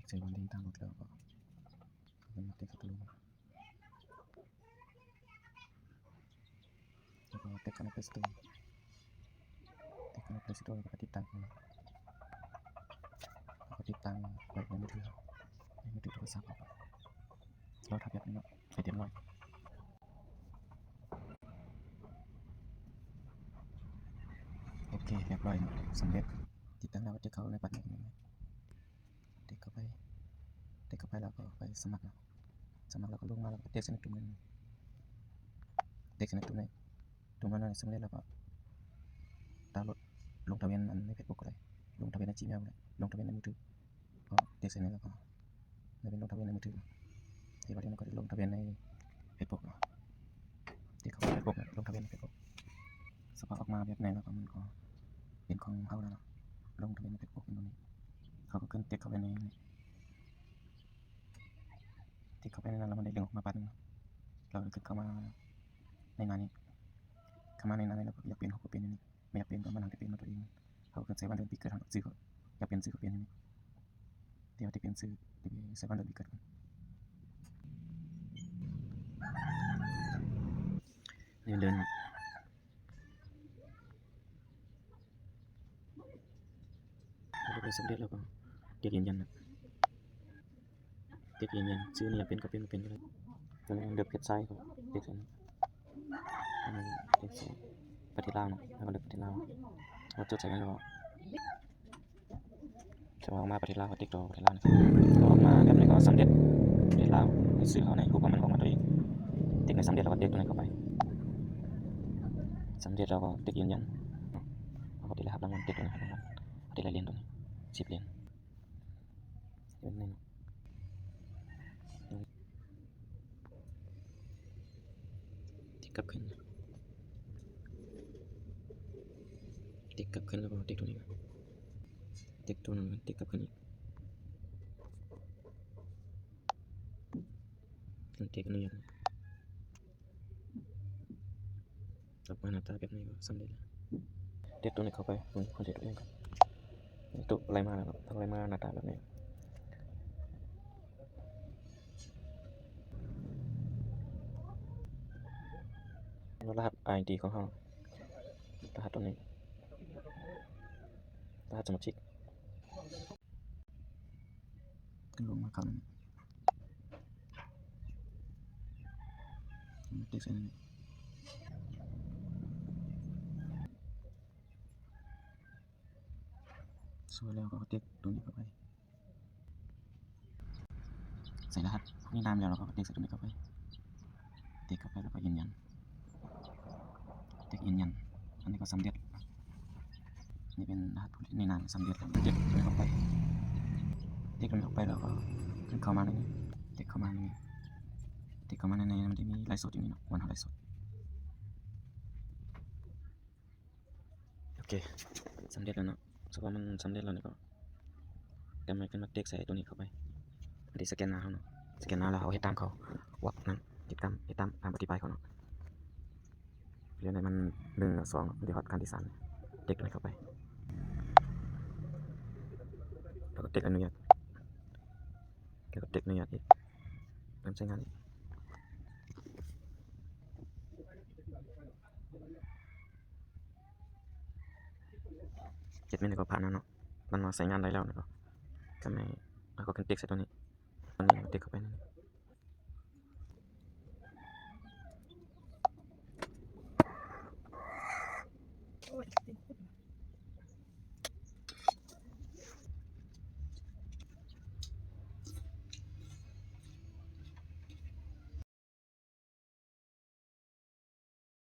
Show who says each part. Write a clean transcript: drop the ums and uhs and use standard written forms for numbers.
Speaker 1: ใช้วันเดินตามรถแล้วก็มันมาเตะกระตุ้นแล้วก็เตะกันไปสตูเตะกันไปสตูแล้วก็ติดตั้งแล้วก็ติดตั้งไว้ในมือถือโทรศัพท์เราทำแบบนี้เนาะใส่เต็มร้อยโอเคเรียบร้อยสำเร็จติดตั้งแล้วก็เตะเข้าในปัดนี้เตะเข้าไปแล้วก็ไปสมัครแล้วก็ลงมาแล้วก็เตะสนิทตรงนั้นเตะสนิทตรงนี้ตรงนั้นสำเร็จแล้วก็ดาวน์โหลดลงทะเบียนในเฟซบุ๊กก็ได้ลงทะเบียนใน Gmail ก็ได้ลงทะเบียนในมือถือก็เตะเสร็จแล้วก็เป็นลงทะเบียนในมือถือที่ประเด็นก็ลงทะเบียนในเฟซบุ๊กเนาะที่เขาเฟซบุ๊กลงทะเบียนในเฟซบุ๊กสภาพออกมาแบบไหนแล้วก็มันก็เป็นของเขาแล้วเนาะลงทะเบียนในเฟซบุ๊กตรงนี้เขาก็ขึ้นติ๊กเข้าไปในติ๊กเข้าไปในนั้นแล้วมันได้เรื่องออกมาปัดนึงเราขึ้นเข้ามาในงานนี้เราอยากเปลี่ยนเขาก็เปลี่ยนนี่ไม่อยากเปลี่ยนก็มานั่งเปลี่ยนมาตัวเองเขาก็ใช้วันเดือนปีเกิดซื้อเขาอยากเปลี่ยนซื้อก็เปลี่ยนนี่เดี๋ยวจะเปลี่ยนซื้อใช้วันเดือนปีเกิดเดินเราสำเร็จแล้วก็เด็กยืนยันนะเด็กยืนยันซื้อนี่เป็นก็เป็นก็ได้แล้วเดือบเพชรไซส์ก็เด็กนั้นเด็กประเทศลาวเนาะแล้วก็เด็กประเทศลาวเราจดใส่กันแล้วจะออกมาประเทศลาวก็ติ๊กต่อประเทศลาวนะออกมาแบบนี้ก็สำเร็จประเทศลาวซื้อเขาในรูปมันออกมาตัวเองติ๊กในสำเร็จแล้วก็ติ๊กตัวนี้เข้าไปสำเร็จแล้วก็ติ๊กยืนยันแล้วก็ติ๊กรหัสรางวัลติ๊กตัวนี้ครับรางวัลติ๊กเหรียญตัวนี้10 เหรียญเป็นนี่ติ๊กกลับขึ้นแล้วก็ติ๊กตัวนี้ติ๊กตัวนึงติ๊กกลับขึ้นอีกติ๊กอันนี้ออกมาหน้าตาแบบนี้ก็สำเร็จแล้วเด็ดตัวนี้เข้าไปตรงนี้คนเด็ดตัวเองครับตุอะไรมาแล้วอะไรมาหน้าตาแบบนี้รหัส ID ของเขารหัสตัวนี้รหัสสมาชิกขึ้นลงมาครับติ๊กใส่นี่สวยแล้วก็ติ๊กตัวนี้เข้าไปใส่รหัสนี่นามแล้วเราก็ติ๊กใส่ตัวนี้เข้าไปติ๊กเข้าไปแล้วก็ยืนยันติ๊กยืนยันอันนี้ก็สำเร็จนี่เป็นรหัสในนามสำเร็จแล้วติ๊กตัวนี้เข้าไปติ๊กตัวนี้เข้าไปแล้วก็ขึ้นเข้ามาในนี้ติ๊กเข้ามาในนี้ติ๊กเข้ามาในนี้มันจะมีไลฟ์สดอยู่นี่เนาะวันไลฟ์สดโอเคสำเร็จแล้วเนาะสภาพมันสำเร็จแล้วนี่ก็แต่มันขึ้นมาติ๊กใส่ตัวนี้เข้าไปอันนี้สแกนหน้าเขาเนาะสแกนหน้าแล้วเอาให้ตามเขาวักนั้นติดตามอธิบายเขาเนาะเรื่องไหนมัน1 2เดี๋ยวการที่3เด็กเลยเข้าไปแล้วก็เด็กอนุญาตแล้วก็เด็กอนุญาตอีกเริ่มใช้งานอีก7 มิลลิก็ผ่านแล้วเนาะมันมาใช้งานได้แล้วนะครับทำไมเราก็ขึ้นเด็กใส่ตัวนี้เด็กเข้าไปนี่